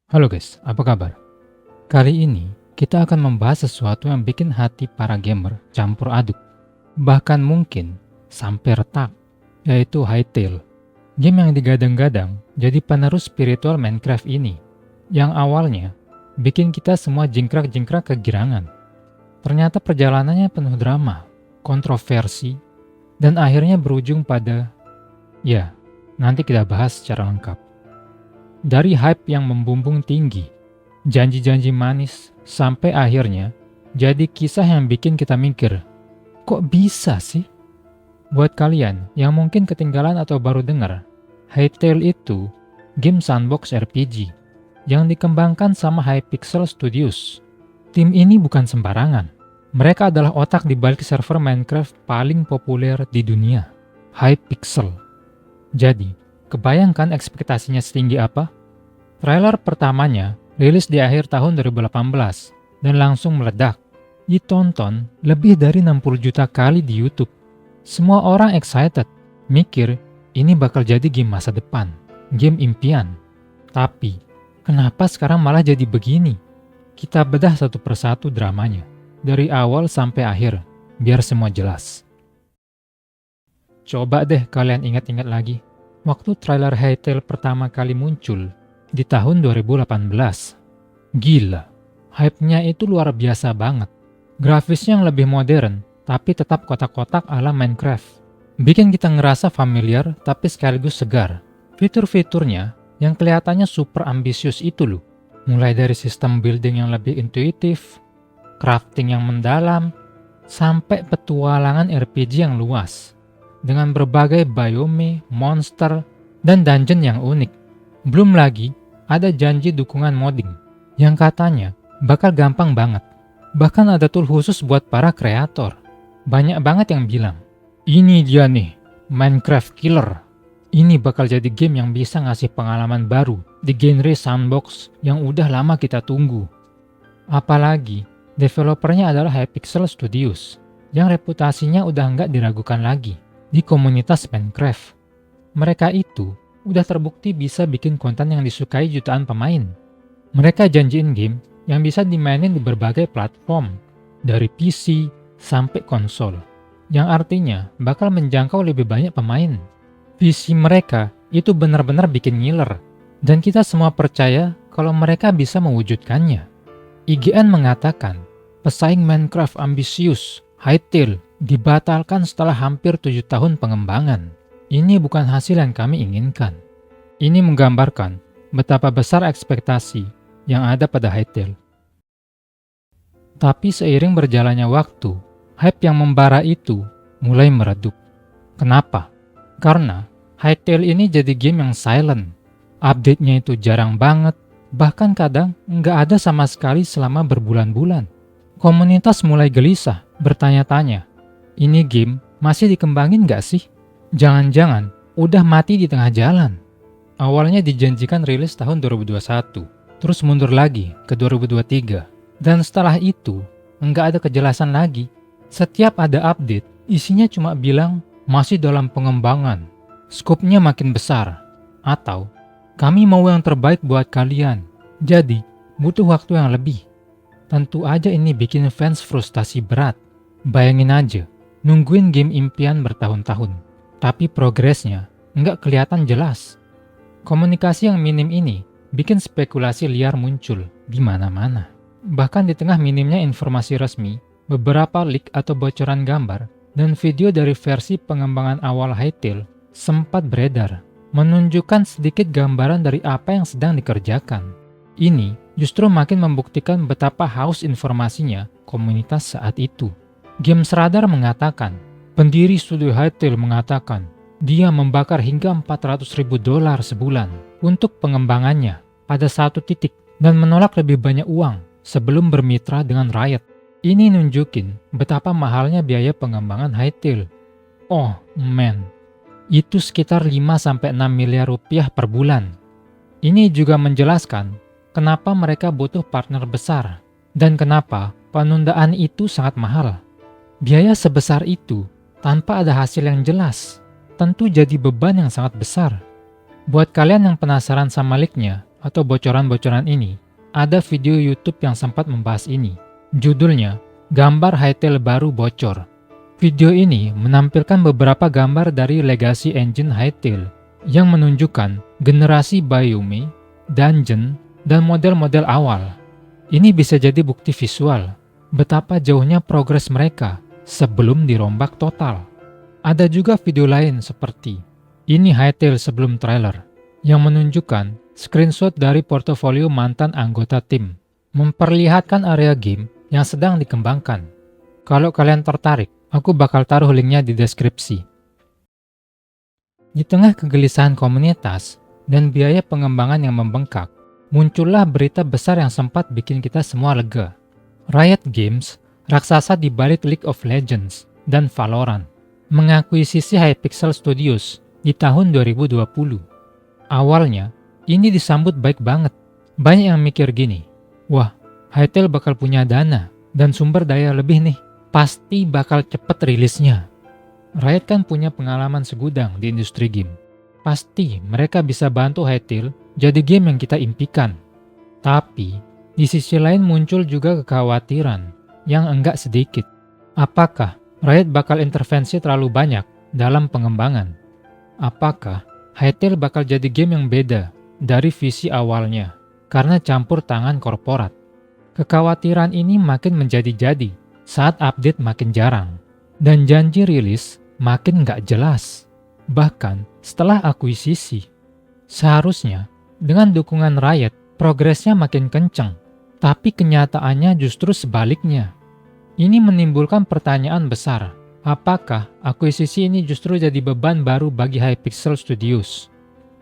Halo guys, apa kabar? Kali ini kita akan membahas sesuatu yang bikin hati para gamer campur aduk, bahkan mungkin sampai retak, yaitu Hytale. Game yang digadang-gadang jadi penerus spiritual Minecraft ini, yang awalnya bikin kita semua jingkrak-jingkrak kegirangan. Ternyata perjalanannya penuh drama, kontroversi, dan akhirnya berujung pada, ya, nanti kita bahas secara lengkap. Dari hype yang membumbung tinggi, janji-janji manis, sampai akhirnya jadi kisah yang bikin kita mikir, kok bisa sih? Buat kalian yang mungkin ketinggalan atau baru dengar, Hytale itu game sandbox RPG yang dikembangkan sama Hypixel Studios. Tim ini bukan sembarangan. Mereka adalah otak di balik server Minecraft paling populer di dunia, Hypixel. Jadi, kebayangkan ekspektasinya setinggi apa? Trailer pertamanya rilis di akhir tahun 2018 dan langsung meledak. Ditonton lebih dari 60 juta kali di YouTube. Semua orang excited, mikir ini bakal jadi game masa depan, game impian. Tapi, kenapa sekarang malah jadi begini? Kita bedah satu persatu dramanya, dari awal sampai akhir, biar semua jelas. Coba deh kalian ingat-ingat lagi, waktu trailer Hytale pertama kali muncul di tahun 2018. Gila, hype-nya itu luar biasa banget. Grafisnya yang lebih modern, tapi tetap kotak-kotak ala Minecraft. Bikin kita ngerasa familiar, tapi sekaligus segar. Fitur-fiturnya yang kelihatannya super ambisius itu loh. Mulai dari sistem building yang lebih intuitif, crafting yang mendalam, sampai petualangan RPG yang luas. Dengan berbagai biome, monster, dan dungeon yang unik. Belum lagi, ada janji dukungan modding, yang katanya bakal gampang banget. Bahkan ada tool khusus buat para kreator. Banyak banget yang bilang, ini dia nih, Minecraft Killer. Ini bakal jadi game yang bisa ngasih pengalaman baru di genre sandbox yang udah lama kita tunggu. Apalagi, developernya adalah Hypixel Studios, yang reputasinya udah nggak diragukan lagi di komunitas Minecraft. Mereka itu udah terbukti bisa bikin konten yang disukai jutaan pemain. Mereka janjiin game yang bisa dimainin di berbagai platform, dari PC sampai konsol, yang artinya bakal menjangkau lebih banyak pemain. Visi mereka itu benar-benar bikin ngiler, dan kita semua percaya kalau mereka bisa mewujudkannya. IGN mengatakan, pesaing Minecraft ambisius, Hytale, dibatalkan setelah hampir 7 tahun pengembangan. Ini bukan hasil yang kami inginkan. Ini menggambarkan betapa besar ekspektasi yang ada pada Hytale. Tapi seiring berjalannya waktu, hype yang membara itu mulai meredup. Kenapa? Karena Hytale ini jadi game yang silent. Update-nya itu jarang banget, bahkan kadang nggak ada sama sekali selama berbulan-bulan. Komunitas mulai gelisah, bertanya-tanya, ini game masih dikembangin nggak sih? Jangan-jangan udah mati di tengah jalan. Awalnya dijanjikan rilis tahun 2021, terus mundur lagi ke 2023. Dan setelah itu, nggak ada kejelasan lagi. Setiap ada update, isinya cuma bilang masih dalam pengembangan, skopnya makin besar, atau kami mau yang terbaik buat kalian, jadi butuh waktu yang lebih. Tentu aja ini bikin fans frustasi berat. Bayangin aja, nungguin game impian bertahun-tahun, tapi progresnya nggak kelihatan jelas. Komunikasi yang minim ini bikin spekulasi liar muncul di mana-mana. Bahkan di tengah minimnya informasi resmi, beberapa leak atau bocoran gambar dan video dari versi pengembangan awal Hytale sempat beredar, menunjukkan sedikit gambaran dari apa yang sedang dikerjakan. Ini justru makin membuktikan betapa haus informasinya komunitas saat itu. Games Radar mengatakan, pendiri studio Hytale mengatakan, dia membakar hingga $400.000 sebulan untuk pengembangannya pada satu titik dan menolak lebih banyak uang sebelum bermitra dengan Riot. Ini nunjukin betapa mahalnya biaya pengembangan Hytale. Oh man, itu sekitar 5-6 miliar rupiah per bulan. Ini juga menjelaskan kenapa mereka butuh partner besar dan kenapa penundaan itu sangat mahal. Biaya sebesar itu tanpa ada hasil yang jelas tentu jadi beban yang sangat besar. Buat kalian yang penasaran sama leak-nya, atau bocoran-bocoran ini, ada video YouTube yang sempat membahas ini. Judulnya, Gambar Hytale Baru Bocor. Video ini menampilkan beberapa gambar dari legacy engine Hytale yang menunjukkan generasi biome, dungeon, dan model-model awal. Ini bisa jadi bukti visual betapa jauhnya progres mereka sebelum dirombak total. Ada juga video lain seperti ini Hytale sebelum trailer yang menunjukkan screenshot dari portofolio mantan anggota tim, memperlihatkan area game yang sedang dikembangkan. Kalau kalian tertarik, aku bakal taruh linknya di deskripsi. Di tengah kegelisahan komunitas dan biaya pengembangan yang membengkak, muncullah berita besar yang sempat bikin kita semua lega. Riot Games, raksasa di balik League of Legends dan Valorant, mengakuisisi Hypixel Studios di tahun 2020. Awalnya, ini disambut baik banget. Banyak yang mikir gini, wah, Hytale bakal punya dana dan sumber daya lebih nih, pasti bakal cepet rilisnya. Riot kan punya pengalaman segudang di industri game. Pasti mereka bisa bantu Hytale jadi game yang kita impikan. Tapi, di sisi lain muncul juga kekhawatiran yang enggak sedikit. Apakah Riot bakal intervensi terlalu banyak dalam pengembangan? Apakah Hytale bakal jadi game yang beda dari visi awalnya karena campur tangan korporat? Kekhawatiran ini makin menjadi-jadi saat update makin jarang dan janji rilis makin nggak jelas. Bahkan setelah akuisisi, seharusnya dengan dukungan Riot progresnya makin kencang, tapi kenyataannya justru sebaliknya. Ini menimbulkan pertanyaan besar, apakah akuisisi ini justru jadi beban baru bagi Hypixel Studios?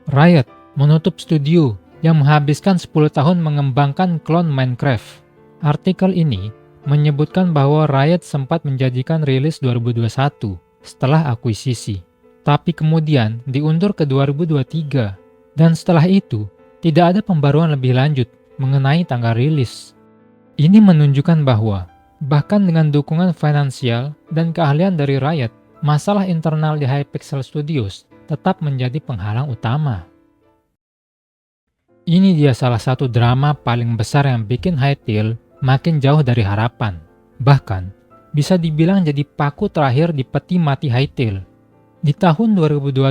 Riot menutup studio yang menghabiskan 10 tahun mengembangkan klon Minecraft. Artikel ini menyebutkan bahwa Riot sempat menjanjikan rilis 2021 setelah akuisisi, tapi kemudian diundur ke 2023, dan setelah itu tidak ada pembaruan lebih lanjut mengenai tanggal rilis. Ini menunjukkan bahwa bahkan dengan dukungan finansial dan keahlian dari Riot, masalah internal di Hypixel Studios tetap menjadi penghalang utama. Ini dia salah satu drama paling besar yang bikin Hytale makin jauh dari harapan. Bahkan, bisa dibilang jadi paku terakhir di peti mati Hytale. Di tahun 2022,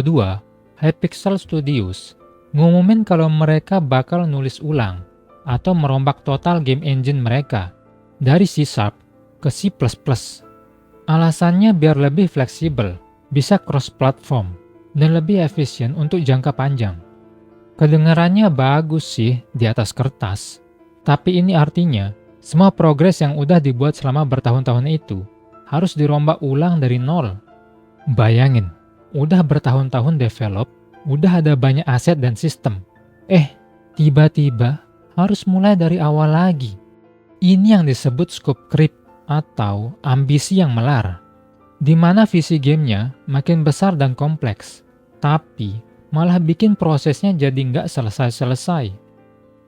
Hypixel Studios ngumumin kalau mereka bakal nulis ulang atau merombak total game engine mereka dari C# ke C++. Alasannya biar lebih fleksibel, bisa cross-platform, dan lebih efisien untuk jangka panjang. Kedengarannya bagus sih di atas kertas, tapi ini artinya semua progres yang udah dibuat selama bertahun-tahun itu harus dirombak ulang dari nol. Bayangin, udah bertahun-tahun develop, udah ada banyak aset dan sistem. Tiba-tiba harus mulai dari awal lagi. Ini yang disebut scope creep atau ambisi yang melar, di mana visi gamenya makin besar dan kompleks, tapi malah bikin prosesnya jadi nggak selesai-selesai.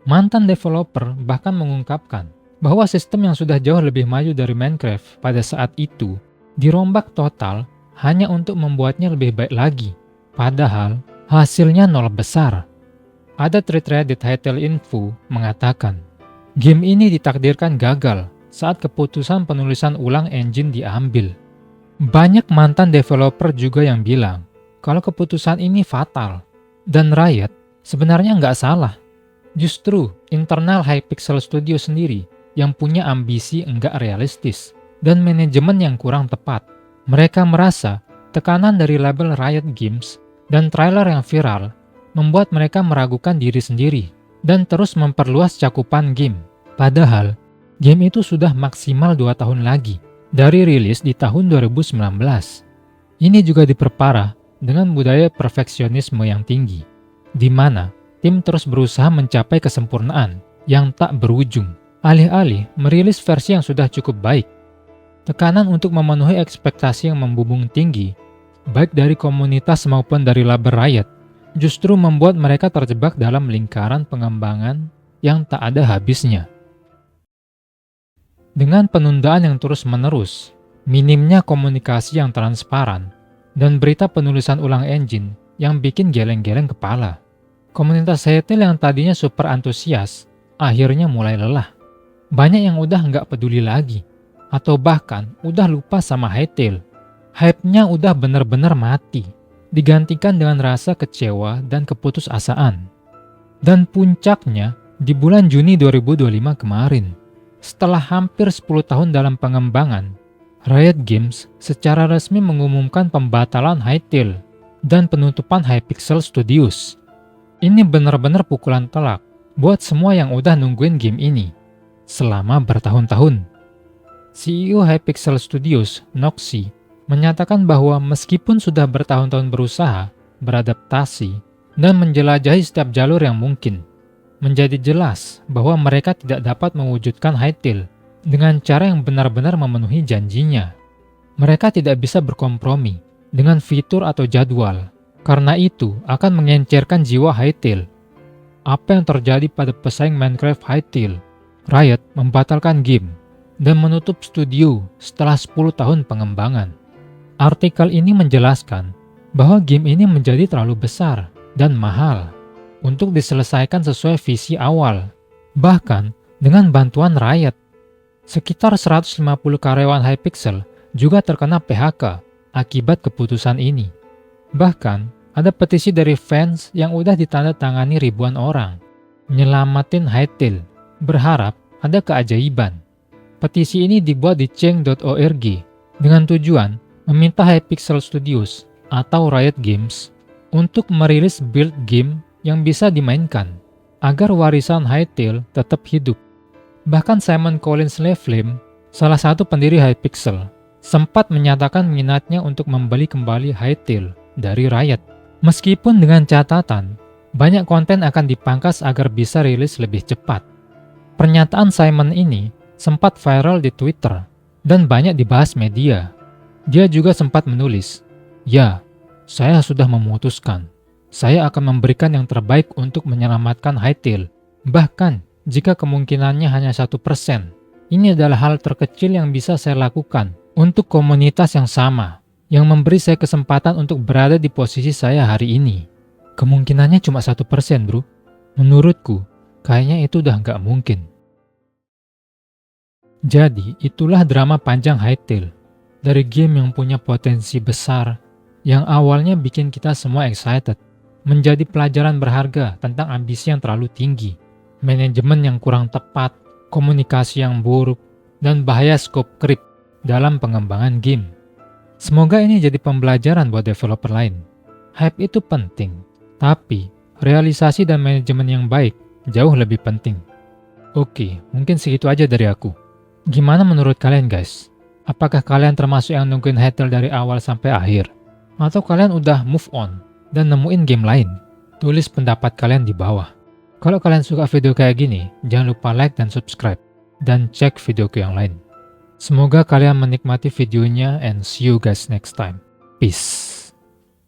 Mantan developer bahkan mengungkapkan bahwa sistem yang sudah jauh lebih maju dari Minecraft pada saat itu dirombak total hanya untuk membuatnya lebih baik lagi. Padahal hasilnya nol besar. Ada thread Reddit Hytale Info mengatakan, game ini ditakdirkan gagal saat keputusan penulisan ulang engine diambil. Banyak mantan developer juga yang bilang kalau keputusan ini fatal. Dan Riot sebenarnya nggak salah. Justru internal Hypixel Studio sendiri yang punya ambisi enggak realistis dan manajemen yang kurang tepat. Mereka merasa tekanan dari label Riot Games dan trailer yang viral membuat mereka meragukan diri sendiri dan terus memperluas cakupan game. Padahal, game itu sudah maksimal 2 tahun lagi dari rilis di tahun 2019. Ini juga diperparah dengan budaya perfeksionisme yang tinggi, di mana tim terus berusaha mencapai kesempurnaan yang tak berujung, alih-alih merilis versi yang sudah cukup baik. Tekanan untuk memenuhi ekspektasi yang membumbung tinggi, baik dari komunitas maupun dari label Riot, justru membuat mereka terjebak dalam lingkaran pengembangan yang tak ada habisnya. Dengan penundaan yang terus-menerus, minimnya komunikasi yang transparan, dan berita penulisan ulang engine yang bikin geleng-geleng kepala, Komunitas Hytale yang tadinya super antusias, akhirnya mulai lelah. Banyak yang udah nggak peduli lagi, atau bahkan udah lupa sama Hytale. Hype-nya udah bener-bener mati, digantikan dengan rasa kecewa dan keputusasaan. Dan puncaknya, di bulan Juni 2025 kemarin, setelah hampir 10 tahun dalam pengembangan, Riot Games secara resmi mengumumkan pembatalan Hytale dan penutupan Hypixel Studios. Ini benar-benar pukulan telak buat semua yang udah nungguin game ini selama bertahun-tahun. CEO Hypixel Studios, Noxy, menyatakan bahwa meskipun sudah bertahun-tahun berusaha, beradaptasi, dan menjelajahi setiap jalur yang mungkin, menjadi jelas bahwa mereka tidak dapat mewujudkan Hytale dengan cara yang benar-benar memenuhi janjinya. Mereka tidak bisa berkompromi dengan fitur atau jadwal, karena itu akan mengencerkan jiwa Hytale. Apa yang terjadi pada pesaing Minecraft Hytale? Riot membatalkan game dan menutup studio setelah 10 tahun pengembangan. Artikel ini menjelaskan bahwa game ini menjadi terlalu besar dan mahal untuk diselesaikan sesuai visi awal, bahkan dengan bantuan Riot. Sekitar 150 karyawan Hypixel juga terkena PHK akibat keputusan ini. Bahkan, ada petisi dari fans yang udah ditandatangani ribuan orang, nyelamatin Hytale, berharap ada keajaiban. Petisi ini dibuat di change.org dengan tujuan meminta Hypixel Studios atau Riot Games untuk merilis build game yang bisa dimainkan, agar warisan Hytale tetap hidup. Bahkan Simon Collins Leflame, salah satu pendiri Hypixel, sempat menyatakan minatnya untuk membeli kembali Hytale dari Riot. Meskipun dengan catatan, banyak konten akan dipangkas agar bisa rilis lebih cepat. Pernyataan Simon ini sempat viral di Twitter dan banyak dibahas media. Dia juga sempat menulis, "Ya, saya sudah memutuskan. Saya akan memberikan yang terbaik untuk menyelamatkan Hytale. Bahkan, jika kemungkinannya hanya 1%, ini adalah hal terkecil yang bisa saya lakukan untuk komunitas yang sama, yang memberi saya kesempatan untuk berada di posisi saya hari ini. Kemungkinannya cuma 1%, bro. Menurutku, kayaknya itu udah nggak mungkin." Jadi, itulah drama panjang Hytale. Dari game yang punya potensi besar, yang awalnya bikin kita semua excited, menjadi pelajaran berharga tentang ambisi yang terlalu tinggi, manajemen yang kurang tepat, komunikasi yang buruk, dan bahaya scope creep dalam pengembangan game. Semoga ini jadi pembelajaran buat developer lain. Hype itu penting, tapi realisasi dan manajemen yang baik jauh lebih penting. Oke, mungkin segitu aja dari aku. Gimana menurut kalian guys? Apakah kalian termasuk yang nungguin Hytale dari awal sampai akhir? Atau kalian udah move on dan nemuin game lain? Tulis pendapat kalian di bawah. Kalau kalian suka video kayak gini, jangan lupa like dan subscribe. Dan cek videoku yang lain. Semoga kalian menikmati videonya and see you guys next time. Peace.